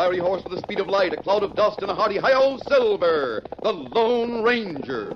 fiery horse with the speed of light, a cloud of dust, and a hearty hi-yo Silver, the Lone Ranger.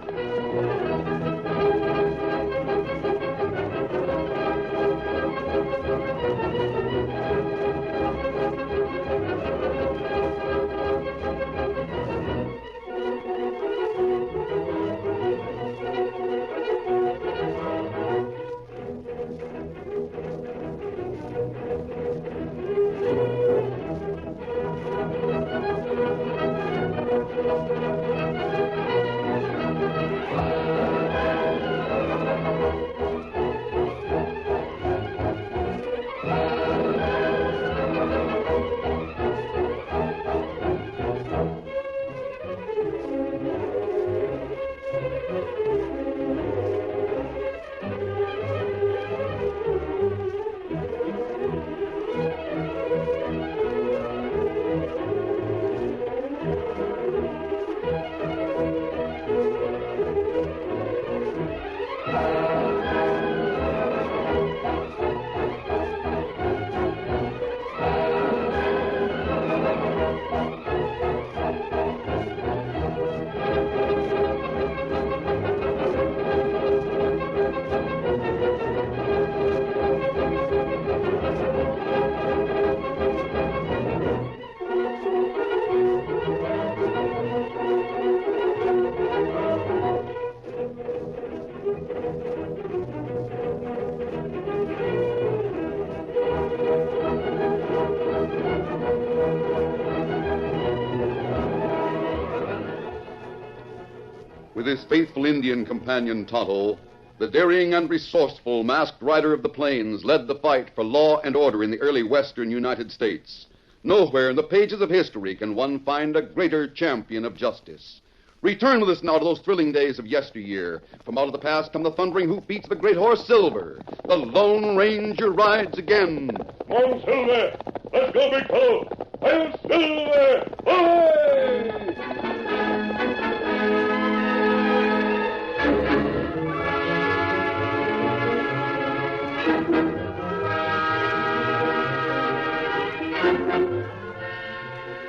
With his faithful Indian companion Tonto, the daring and resourceful masked rider of the plains led the fight for law and order in the early western United States. Nowhere in the pages of history can one find a greater champion of justice. Return with us now to those thrilling days of yesteryear. From out of the past come the thundering hoofbeats of the great horse Silver. The Lone Ranger rides again. Come on, Silver! Let's go, big fellow! I'm Silver! Away!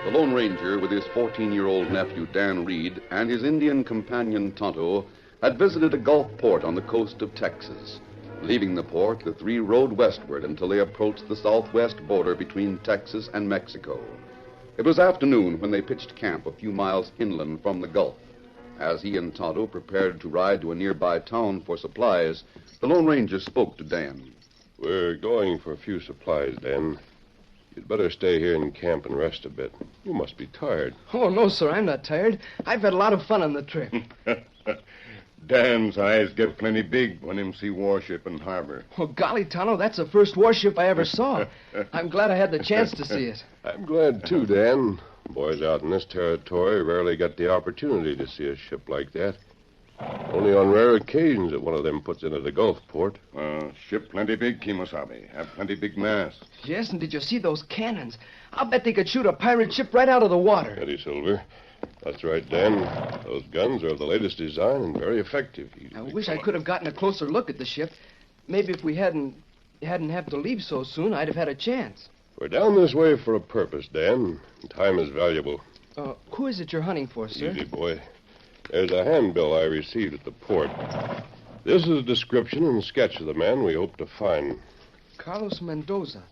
The Lone Ranger, with his 14-year-old nephew Dan Reed and his Indian companion Tonto, had visited a Gulf port on the coast of Texas. Leaving the port, the three rode westward until they approached the southwest border between Texas and Mexico. It was afternoon when they pitched camp a few miles inland from the Gulf. As he and Tonto prepared to ride to a nearby town for supplies, the Lone Ranger spoke to Dan. We're going for a few supplies, Dan. You'd better stay here in camp and rest a bit. You must be tired. Oh, no, sir, I'm not tired. I've had a lot of fun on the trip. Dan's eyes get plenty big when him see warship in harbor. Oh, golly, Tonto, that's the first warship I ever saw. I'm glad I had the chance to see it. I'm glad, too, Dan. Boys out in this territory rarely get the opportunity to see a ship like that. Only on rare occasions that one of them puts into the Gulf port. Ship plenty big, Kimosabe. Have plenty big mass. Yes, and did you see those cannons? I'll bet they could shoot a pirate ship right out of the water. Eddie Silver. That's right, Dan. Those guns are of the latest design and very effective. I wish I could have gotten a closer look at the ship. Maybe if we hadn't have to leave so soon, I'd have had a chance. We're down this way for a purpose, Dan. Time is valuable. Who is it you're hunting for, sir? Easy, boy. There's a handbill I received at the port. This is a description and sketch of the man we hope to find. Carlos Mendoza.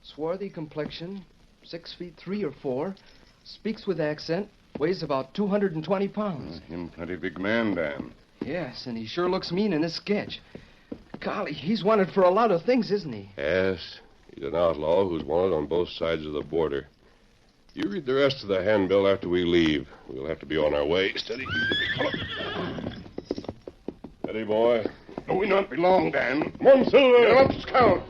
Swarthy complexion, 6 feet 3 or 4, speaks with accent, weighs about 220 pounds. Him plenty big man, Dan. Yes, and he sure looks mean in this sketch. Golly, he's wanted for a lot of things, isn't he? Yes. He's an outlaw who's wanted on both sides of the border. You read the rest of the handbill after we leave. We'll have to be on our way. Steady. Steady, boy. No, we not be long, Dan. Come on, Silver. Get up, scout.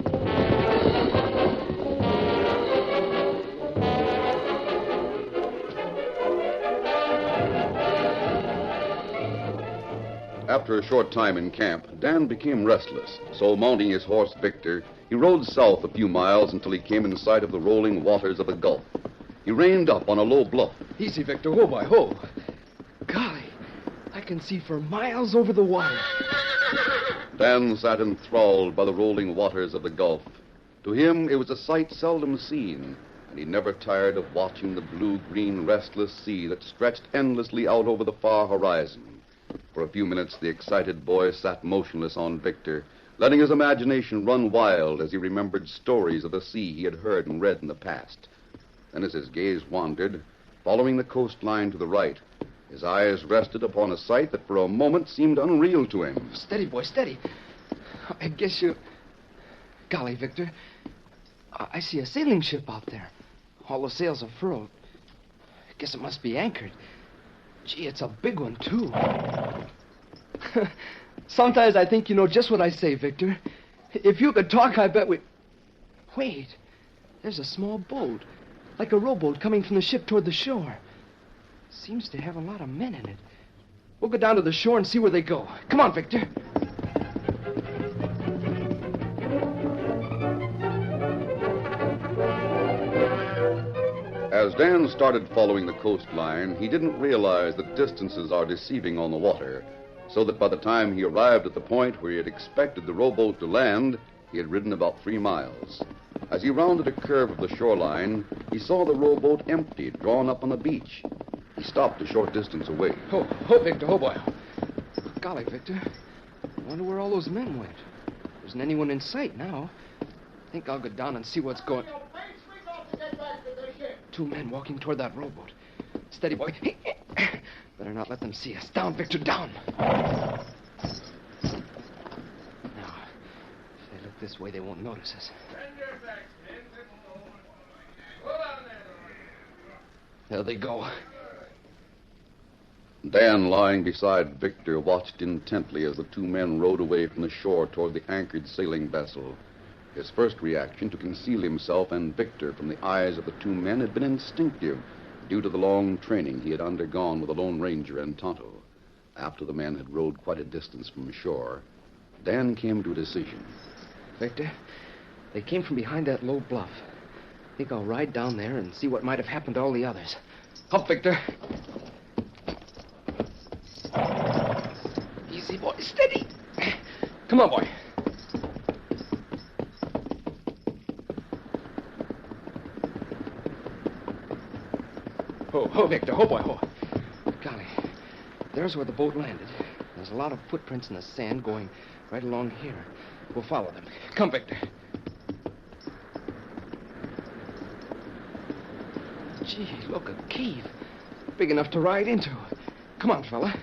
After a short time in camp, Dan became restless. So, mounting his horse Victor, he rode south a few miles until he came in sight of the rolling waters of the Gulf. He reined up on a low bluff. Easy, Victor. Ho by ho. Golly, I can see for miles over the water. Dan sat enthralled by the rolling waters of the Gulf. To him, it was a sight seldom seen. and he never tired of watching the blue-green restless sea that stretched endlessly out over the far horizon. For a few minutes, the excited boy sat motionless on Victor, letting his imagination run wild as he remembered stories of the sea he had heard and read in the past. Then as his gaze wandered, following the coastline to the right, his eyes rested upon a sight that for a moment seemed unreal to him. Steady, boy, steady. I guess you... Golly, Victor. I see a sailing ship out there. All the sails are furled. I guess it must be anchored. Gee, it's a big one, too. Sometimes I think you know just what I say, Victor. If you could talk, I bet we... Wait. There's a small boat. Like a rowboat coming from the ship toward the shore. Seems to have a lot of men in it. We'll go down to the shore and see where they go. Come on, Victor. As Dan started following the coastline, he didn't realize that distances are deceiving on the water, so that by the time he arrived at the point where he had expected the rowboat to land, he had ridden about 3 miles. As he rounded a curve of the shoreline, he saw the rowboat empty, drawn up on the beach. He stopped a short distance away. Oh, Victor, oh, boy. Golly, Victor. I wonder where all those men went. There isn't anyone in sight now. I think I'll go down and see what's going... 2 men walking toward that rowboat. Steady, boy. Better not let them see us. Down, Victor, down. Now, if they look this way, they won't notice us. There they go. Dan, lying beside Victor, watched intently as the 2 men rowed away from the shore toward the anchored sailing vessel. His first reaction to conceal himself and Victor from the eyes of the 2 men had been instinctive, due to the long training he had undergone with the Lone Ranger and Tonto. After the men had rowed quite a distance from shore, Dan came to a decision. Victor, they came from behind that low bluff. I think I'll ride down there and see what might have happened to all the others. Up, Victor. Easy, boy. Steady. Come on, boy. Oh, Victor. Oh, boy. Oh. Golly. There's where the boat landed. There's a lot of footprints in the sand going right along here. We'll follow them. Come, Victor. Gee, look, a cave. Big enough to ride into. Come on, fella.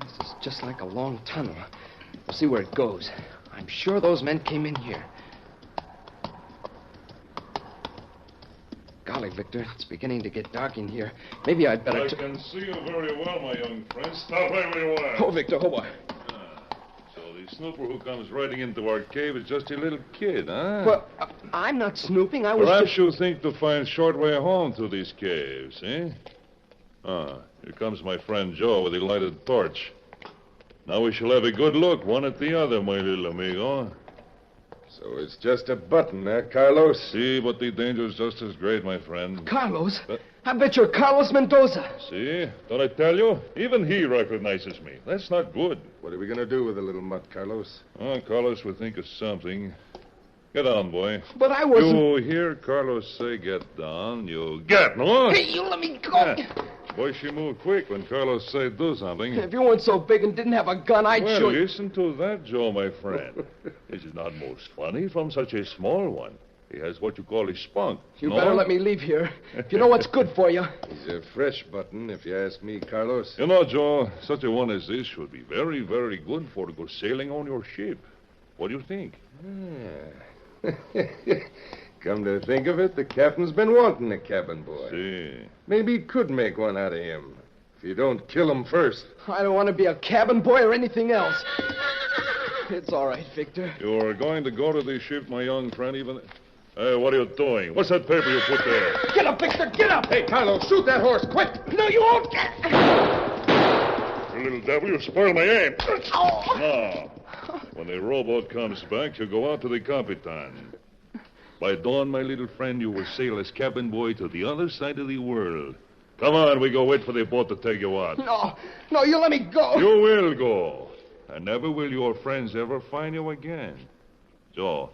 This is just like a long tunnel. We'll see where it goes. I'm sure those men came in here. Golly, Victor, it's beginning to get dark in here. Maybe I'd better... I can see you very well, my young friend. Stop right where you are. Oh, Victor, oh, boy. So the snooper who comes riding into our cave is just a little kid, huh? Well, I'm not snooping. I was Perhaps just... you think to find short way home through these caves, eh? Here comes my friend Joe with a lighted torch. Now we shall have a good look, one at the other, my little amigo. So it's just a button, Carlos? See, but the danger's just as great, my friend. Carlos? I bet you're Carlos Mendoza. See? Don't I tell you? Even he recognizes me. That's not good. What are we going to do with the little mutt, Carlos? Oh, Carlos will think of something. Get down, boy. But I wasn't... You hear Carlos say get down, you get, no? Hey, you let me go. Yeah. Boy, she moved quick when Carlos said do something. If you weren't so big and didn't have a gun, I'd Well, shoot... listen to that, Joe, my friend. This is not most funny from such a small one. He has what you call a spunk. You no? better let me leave here. If you know what's good for you. He's a fresh button, if you ask me, Carlos. You know, Joe, such a one as this should be very, very good for to go sailing on your ship. What do you think? Come to think of it, the captain's been wanting a cabin boy. See. Maybe he could make one out of him. If you don't kill him first. I don't want to be a cabin boy or anything else. It's all right, Victor. You're going to go to the ship, my young friend, even... Hey, what are you doing? What's that paper you put there? Get up, Victor, get up! Hey, Carlos, shoot that horse, quick! No, you won't! You little devil, you spoiled my aim. Oh. Now, when the rowboat comes back, you go out to the Capitan. By dawn, my little friend, you will sail as cabin boy to the other side of the world. Come on, we go wait for the boat to take you out. No, you let me go. You will go. and never will your friends ever find you again. Joe,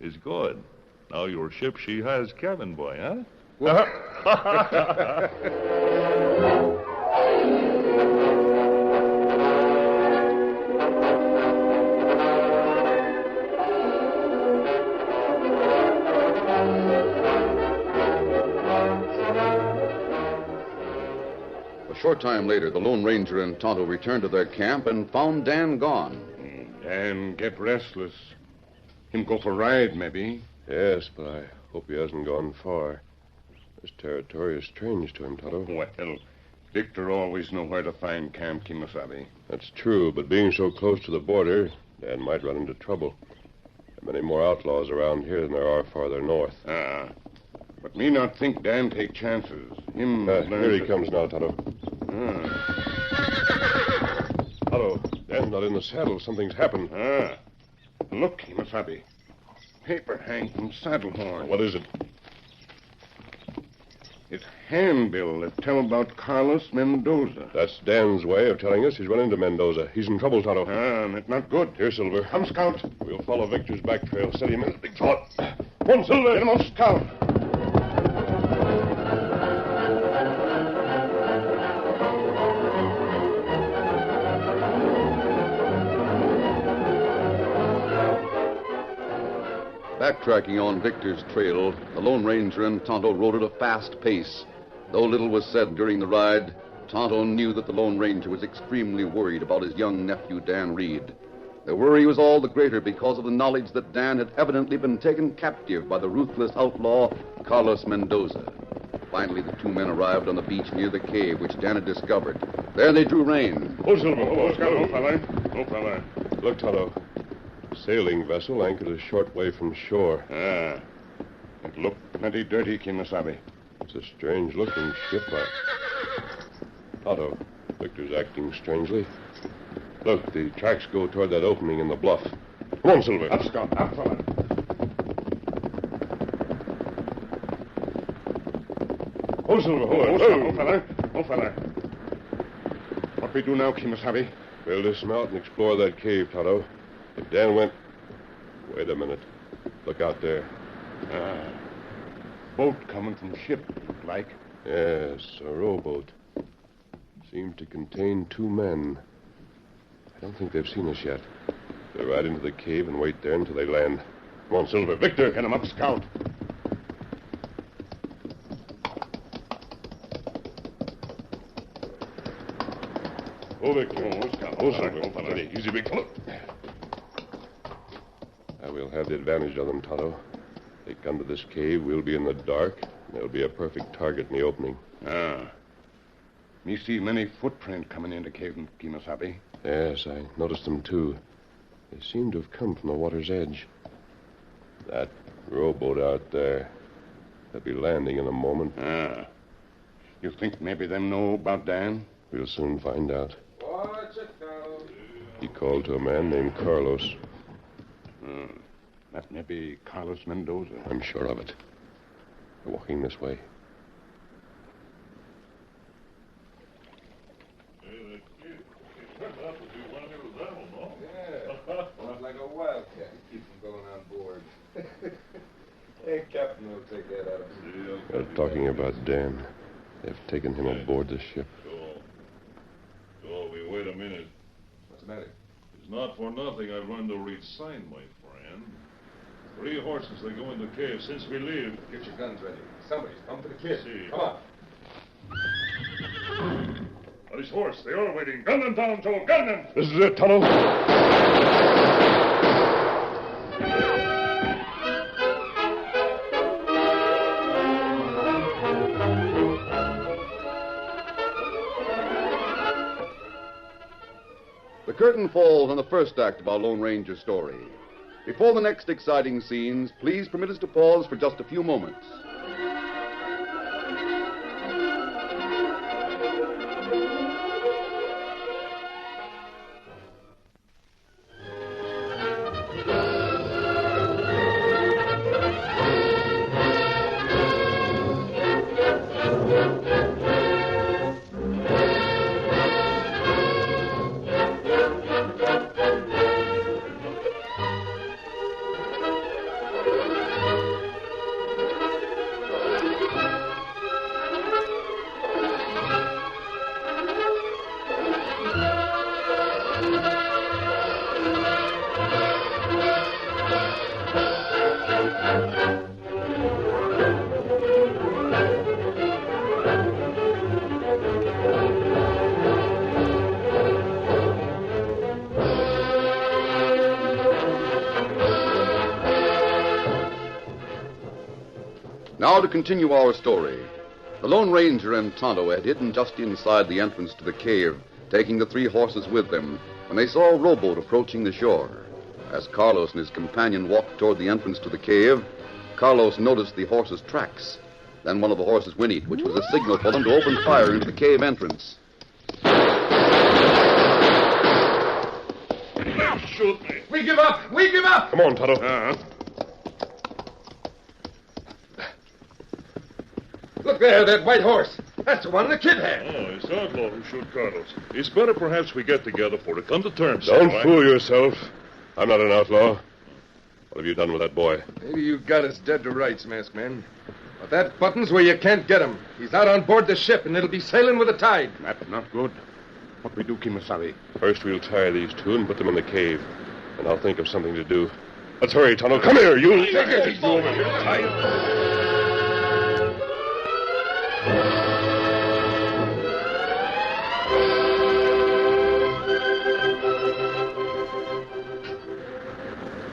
it's good. Now your ship, she has cabin boy, huh? A short time later, the Lone Ranger and Tonto returned to their camp and found Dan gone. Dan get restless. Him go for ride, maybe. Yes, but I hope he hasn't gone far. This territory is strange to him, Tonto. Well, Victor always know where to find Camp Kimasabi. That's true, but being so close to the border, Dan might run into trouble. There are many more outlaws around here than there are farther north. But me not think Dan take chances. Here he comes now, Tonto. Tonto, Dan's not in the saddle. Something's happened. Look, Kimasabi. Paper hang from saddle horn. What is it? It's handbill that tell about Carlos Mendoza. That's Dan's way of telling us he's run into Mendoza. He's in trouble, Tonto. That's not good. Here, Silver. Come, Scout. We'll follow Victor's back trail. Steady him in, big fella. Come on, Silver. Get him off, Scout. Backtracking on Victor's trail, the Lone Ranger and Tonto rode at a fast pace. Though little was said during the ride, Tonto knew that the Lone Ranger was extremely worried about his young nephew, Dan Reed. The worry was all the greater because of the knowledge that Dan had evidently been taken captive by the ruthless outlaw, Carlos Mendoza. Finally, the two men arrived on the beach near the cave which Dan had discovered. There they drew rein. Oh, Silver. Oh, Scout. Oh, fella. Look, Tonto. Sailing vessel anchored a short way from shore. It looked plenty dirty, Kimasabi. It's a strange-looking ship. Tonto, Victor's acting strangely. Look, the tracks go toward that opening in the bluff. Come on, Silver. Up, Scout. Up, fella. Oh, Silver. Oh, fella. What we do now, Kimasabi? We'll dismount and explore that cave, Tonto. If Dan went... Wait a minute. Look out there. Boat coming from ship, look like. Yes, a rowboat. Seems to contain two men. I don't think they've seen us yet. They'll ride into the cave and wait there until they land. Come on, Silver. Victor! Get him up, Scout. Oh, Victor. Oh, Scout. Oh, Silver. Oh, fella. Steady. Easy, big fellow. Now, we'll have the advantage of them, Tonto. They come to this cave, we'll be in the dark, and they'll be a perfect target in the opening. Me see many footprint coming into cave, Kimasabi. Yes, I noticed them, too. They seem to have come from the water's edge. That rowboat out there. They'll be landing in a moment. You think maybe them know about Dan? We'll soon find out. Watch it now. He called to a man named Carlos. That may be Carlos Mendoza. I'm sure of it. They're walking this way. Not like a wildcat. Keep him going on board. Hey, Captain will take that out of him. They're talking about Dan. They've taken him aboard the ship. Joe, wait a minute. What's the matter? It's not for nothing I've learned to read sign, my friend. 3 horses, they go in the cave since we leave. Get your guns ready. Somebody's come for the kid. See. Come on. On his horse, they are waiting. Gun them down, Joe, gun them! This is it, Tonto. The curtain falls on the first act of our Lone Ranger story. Before the next exciting scenes, please permit us to pause for just a few moments. Now to continue our story. The Lone Ranger and Tonto had hidden just inside the entrance to the cave, taking the 3 horses with them, when they saw a rowboat approaching the shore. As Carlos and his companion walked toward the entrance to the cave, Carlos noticed the horses' tracks. Then one of the horses whinnied, which was a signal for them to open fire into the cave entrance. Shoot me. We give up! We give up! Come on, Tonto. Look there, that white horse. That's the one the kid had. Oh, it's the outlaw who shot Carlos. It's better perhaps we get together for to come to terms. Don't Samurai. fool yourself. I'm not an outlaw. What have you done with that boy? Maybe you got us dead to rights, masked man. But that button's where you can't get him. He's out on board the ship, and it'll be sailing with the tide. That's not good. What we do, Kimasabi? First, we'll tie these 2 and put them in the cave. And I'll think of something to do. Let's hurry, Tonto. Come here, you. Take it easy over here.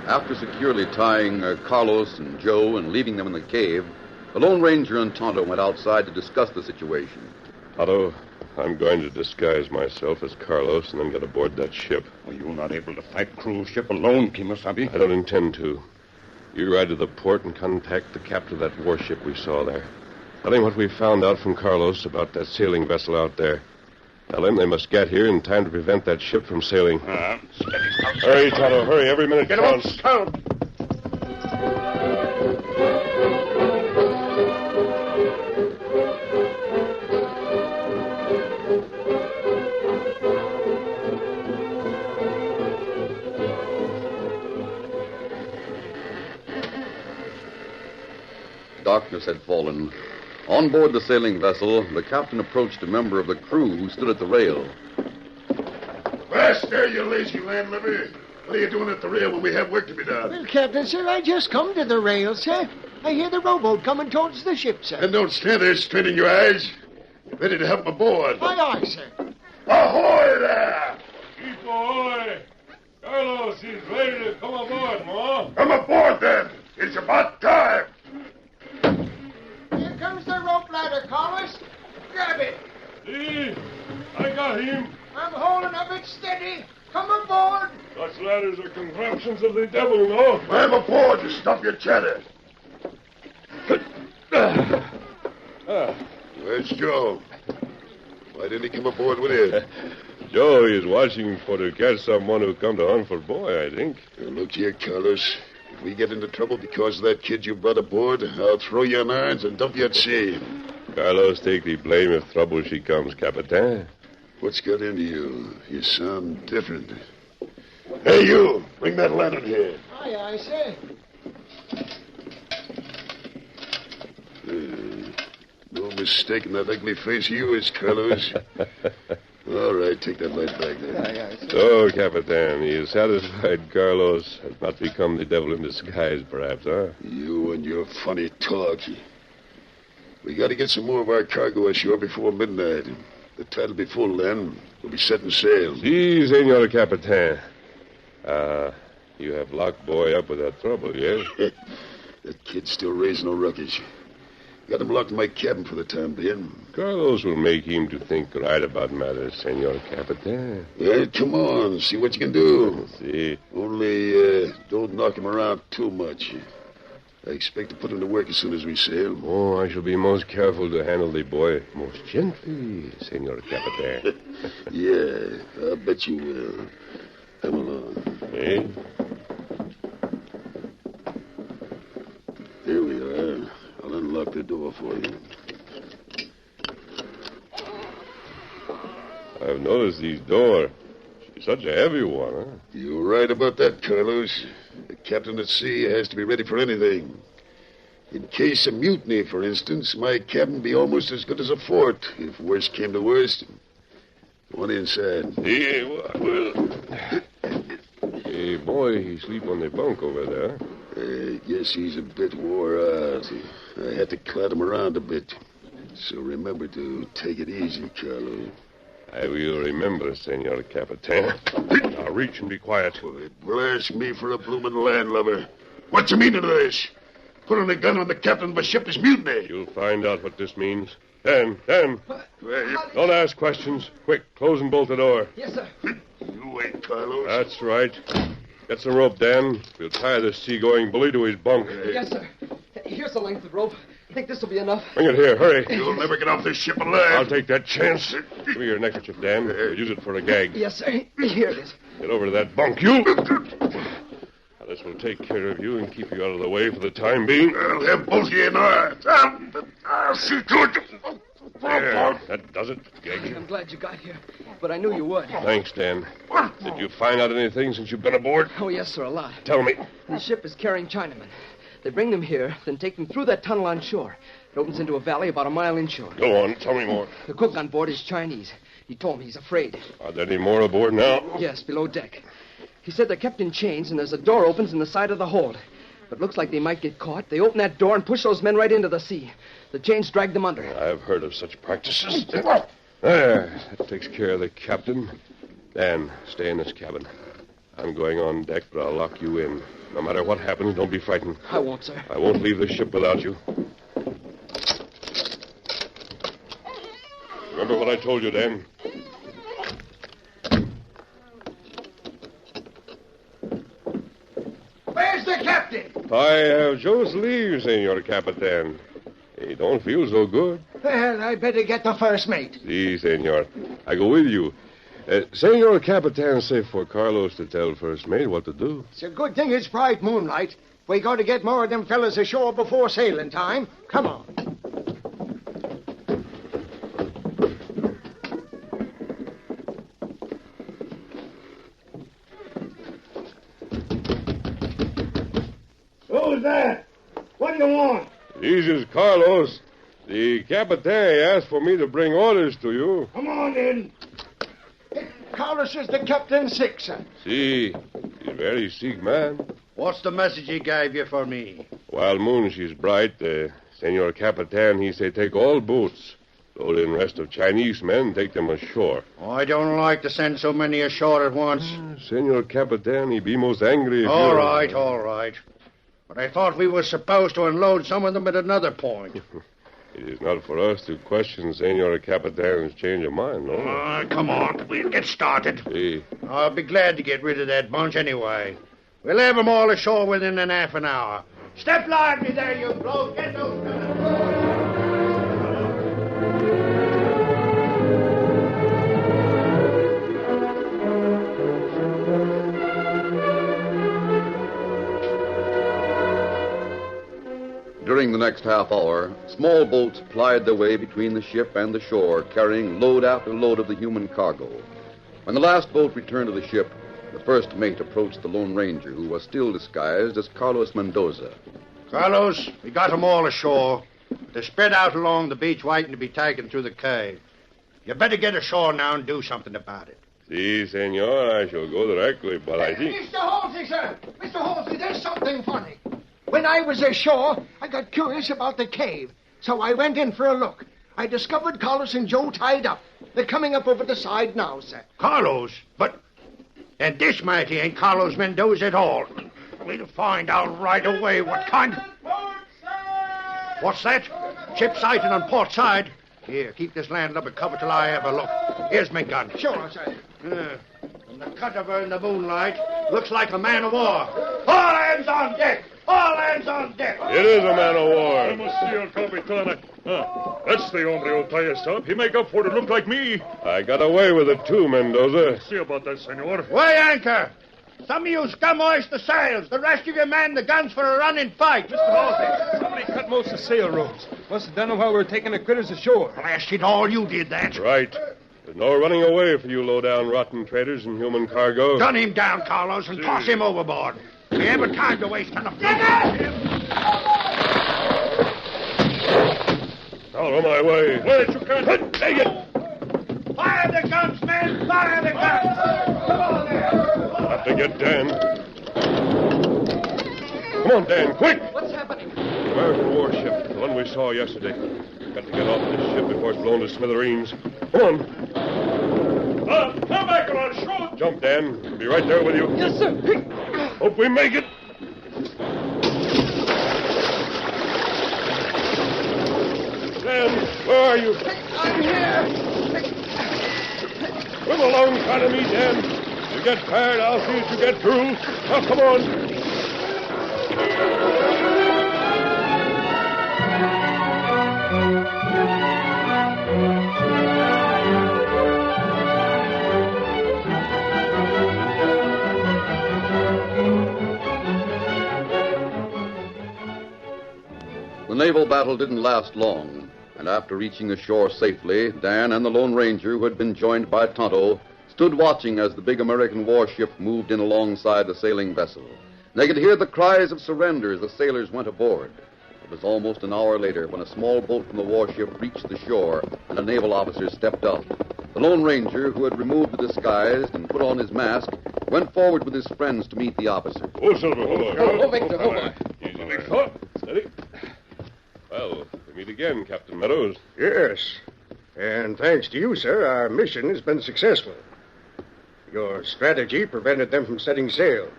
After securely tying Carlos and Joe and leaving them in the cave, the Lone Ranger and Tonto went outside to discuss the situation. Tonto, I'm going to disguise myself as Carlos and then get aboard that ship. Well, you're not able to fight cruise ship alone, Kimasabi. I don't intend to. You ride to the port and contact the captain of that warship we saw there. Tell him what we found out from Carlos about that sailing vessel out there. Tell him they must get here in time to prevent that ship from sailing. Steady, scout. Hurry, Tonto, hurry. Every minute Get him up, counts. scout. Darkness had fallen. On board the sailing vessel, the captain approached a member of the crew who stood at the rail. Rest there, you lazy landlubber. What are you doing at the rail when we have work to be done? Well, Captain, sir, I just come to the rail, sir. I hear the rowboat coming towards the ship, sir. And don't stand there straining your eyes. You're ready to help 'em aboard. Aye, aye, sir. Ahoy there! Keep ahoy! Carlos is ready to come aboard, Ma. Come aboard, then. It's about time. Here comes the rope ladder, Carlos. Grab it. See? I got him. I'm holding of it steady. Come aboard. Such ladders are contraptions of the devil, no? I'm aboard. You stop your chatter. Where's Joe? Why didn't he come aboard with you? Joe is watching for to catch someone who come to hunt for boy, I think. Look here, Carlos. If we get into trouble because of that kid you brought aboard, I'll throw you in irons and dump you at sea. Carlos take the blame if trouble she comes, Capitan. What's got into you? You sound different. Hey, you! Bring that lantern here. Aye, aye, sir. No mistaking that ugly face of yours, Carlos. All right, take that light back there. Aye, aye, sir. So, Capitan, he is satisfied Carlos has not become the devil in disguise, perhaps, huh? You and your funny talk. We got to get some more of our cargo ashore before midnight. The tide'll be full then. We'll be setting sail. Si, Senor Capitan. You have locked boy up without trouble, yes? That kid's still raising a ruckus. Got him locked in my cabin for the time being. Carlos will make him to think right about matters, Senor Capitan. Well, come on, see what you can do. See? Only don't knock him around too much. I expect to put him to work as soon as we sail. Oh, I shall be most careful to handle the boy most gently, Senor Capitan. Yeah, I bet you will. Come along. Eh? Here we are. I'll unlock the door for you. I've noticed this door. She's such a heavy one, huh? You're right about that, Carlos. The captain at sea has to be ready for anything. In case of mutiny, for instance, my cabin be almost as good as a fort, if worst came to worst. Go on inside. Yeah, well... Hey, boy, he sleep on the bunk over there. I guess he's a bit wore out. I had to clot him around a bit. So remember to take it easy, Carlos. I will remember, Senor Capitan. Now reach and be quiet. Boy, blast me for a bloomin' landlubber. What you mean to this? Pulling a gun on the captain of a ship is mutiny. You'll find out what this means. Dan, don't ask questions. Quick, close and bolt the door. Yes, sir. You wait, Carlos. That's right. Get some rope, Dan. We'll tie this seagoing bully to his bunk. Yes, sir. Here's the length of rope. I think this will be enough. Bring it here. Hurry. You'll never get off this ship alive. I'll take that chance. Give me your neckerchief, Dan. We'll use it for a gag. Yes, sir. Here it is. Get over to that bunk, you. Now, this will take care of you and keep you out of the way for the time being. I'll have both of you in our... I'll see to it. There, that does it. Gag. I'm glad you got here, but I knew you would. Thanks, Dan. Did you find out anything since you've been aboard? Oh, yes, sir, a lot. Tell me. The ship is carrying Chinamen. They bring them here, then take them through that tunnel on shore. It opens into a valley about a mile inshore. Go on, tell me more. The cook on board is Chinese. He told me he's afraid. Are there any more aboard now? Yes, below deck. He said they're kept in chains, and there's a door opens in the side of the hold. But looks like they might get caught. They open that door and push those men right into the sea. The chains drag them under. I've heard of such practices. There, that takes care of the captain. Dan, stay in this cabin. I'm going on deck, but I'll lock you in. No matter what happens, don't be frightened. I won't, sir. I won't leave the ship without you. Remember what I told you, Dan? Where's the captain? I have just leave, Senor Capitan. He don't feel so good. Well, I better get the first mate. Si, senor. I go with you. Senor Capitan say for Carlos to tell first mate what to do. It's a good thing it's bright moonlight. We got to get more of them fellas ashore before sailing time. Come on. Who's that? What do you want? This is Carlos. The Capitan asked for me to bring orders to you. Come on in. Carlos is the captain sick, sir. See, he's very sick man. What's the message he gave you for me? While moon she's bright, Senor Capitan, he say take all boats. Load in rest of Chinese men, take them ashore. I don't like to send so many ashore at once. Senor Capitan, he be most angry if All right. But I thought we were supposed to unload some of them at another point. It is not for us to question Senor Capitan's change of mind, no? Come on. We'll get started. See. I'll be glad to get rid of that bunch anyway. We'll have them all ashore within an half an hour. Step lively there, you bloke. Get those fellas. During the next half hour, small boats plied their way between the ship and the shore, carrying load after load of the human cargo. When the last boat returned to the ship, the first mate approached the Lone Ranger, who was still disguised as Carlos Mendoza. Carlos, we got them all ashore. They're spread out along the beach waiting to be taken through the cave. You better get ashore now and do something about it. Si, senor, I shall go directly, but I think... Mr. Halsey, sir. Mr. Halsey, there's something funny. When I was ashore, I got curious about the cave, so I went in for a look. I discovered Carlos and Joe tied up. They're coming up over the side now, sir. Carlos? But... And this matey ain't Carlos Mendoza at all. We'll find out right away what kind... What's that? Ship sighted on port side. Here, keep this landlubber covered till I have a look. Here's my gun. Sure, sir. From the cut of her in the moonlight, looks like a man of war. All hands on deck! All hands on deck! It is a man of war. Vamos, see, El Capitana. That's the hombre who'll tie us up. He make up for it look like me. I got away with it too, Mendoza. See about that, senor. Weigh anchor! Some of you scum hoist the sails. The rest of you man the guns for a running fight. Mr. Halsey, somebody cut most of the sail ropes. Must have done it while we were taking the critters ashore. Blast it all, you did that. Right. There's no running away for you low-down rotten traders and human cargo. Gun him down, Carlos, and toss him overboard. We haven't time to waste on a Out of my way. Wait, you can't. Take it. Fire the guns, men! Fire the guns! Come on there! Have to get Dan. Come on, Dan, quick! What's happening? The American warship, the one we saw yesterday. Got to get off this ship before it's blown to smithereens. Come on. Come back and I'll shoot. Jump, Dan. I'll be right there with you. Yes, sir. Hope we make it. are you? I'm here. Come along, Chinaman, Dan. You get tired, I'll see that you get through. Now, come on. The naval battle didn't last long, and after reaching the shore safely, Dan and the Lone Ranger, who had been joined by Tonto, stood watching as the big American warship moved in alongside the sailing vessel. They could hear the cries of surrender as the sailors went aboard. It was almost an hour later when a small boat from the warship reached the shore and a naval officer stepped out. The Lone Ranger, who had removed the disguise and put on his mask, went forward with his friends to meet the officer. Oh, Silver, hold on. Oh, Victor, hold on. Easy, big fella. Steady. Well, we meet again, Captain Meadows. Yes. And thanks to you, sir, our mission has been successful. Your strategy prevented them from setting sail,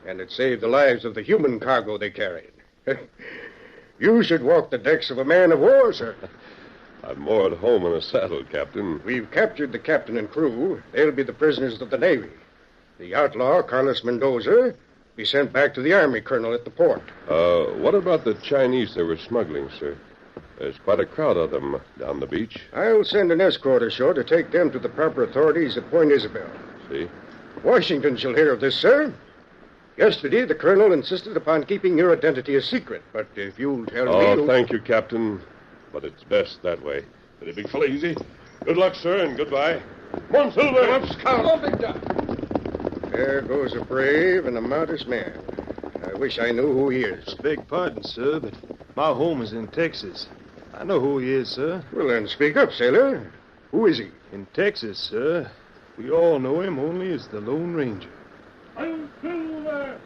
and it saved the lives of the human cargo they carried. You should walk the decks of a man of war, sir. I'm more at home in a saddle, Captain. We've captured the captain and crew. They'll be the prisoners of the Navy. The outlaw, Carlos Mendoza, be sent back to the Army colonel at the port. What about the Chinese they were smuggling, sir? There's quite a crowd of them down the beach. I'll send an escort ashore to take them to the proper authorities at Point Isabel. See? Washington shall hear of this, sir. Yesterday, the colonel insisted upon keeping your identity a secret, but if you'll tell me... Oh, thank you, Captain. But it's best that way. Steady, big fella, easy. Good luck, sir, and goodbye. Come on, Silver. Come up, Scout. Oh, Victor. There goes a brave and a modest man. I wish I knew who he is. Beg pardon, sir, but my home is in Texas. I know who he is, sir. Well, then speak up, sailor. Who is he? In Texas, sir. We all know him only as the Lone Ranger. I'm Silver.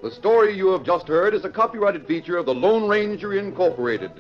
The story you have just heard is a copyrighted feature of the Lone Ranger Incorporated.